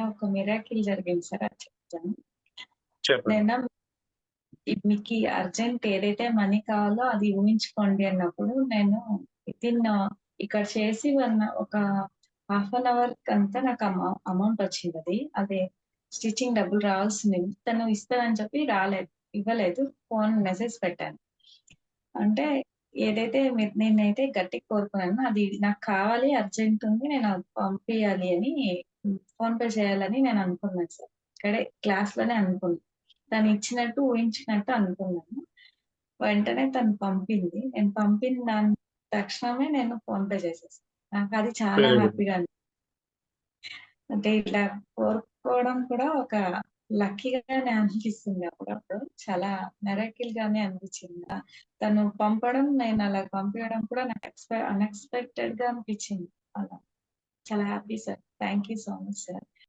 ఒక మిరాకిల్ జరిగింది సార్, అది చెప్తాను. చెప్పండి. నేను మీకీ అర్జెంట్ ఏదైతే మనీ కావాలో అది ఊహించుకోండి అన్నప్పుడు, నేను వితిన్ ఇక్కడ చేసి ఒక హాఫ్ అన్ అవర్‌కంతా నాకు అమౌంట్ వచ్చిందది. అదే స్టిచింగ్ డబ్బులు రావాల్సింది. తను ఇస్తానని చెప్పి ఇవ్వలేదు. ఫోన్ మెసేజ్ పెట్టాను. అంటే ఏదైతే నేనైతే గట్టిగా కోరుకున్నానో అది నాకు కావాలి, అర్జెంట్ ఉంది. నేను అది పంపియాలి అని ఫోన్‌పే చేయాలని నేను అనుకున్నాను సార్. ఇక్కడే క్లాస్‌లోనే అనుకున్నా. తను ఇచ్చినట్టు ఊహించినట్టు అనుకున్నాను. వెంటనే తను పంపింది. నేను పంపిన దాని తక్షణమే నేను ఫోన్‌పే చేసేసాను. నాకది చాలా వెరీ గుడ్. హ్యాపీగా అంటే ఇట్లా కోరుకోవడం కూడా ఒక లక్కీగానే అనిపిస్తుంది అప్పుడప్పుడు. చాలా మిరాకిల్ గానే అనిపించింది. తను పంపడం, నేను అలా పంపియడం కూడా నాకు అన్‌ఎక్స్‌పెక్టెడ్‌గా అనిపించింది అలా. చాలా happy sir. Thank you so much sir.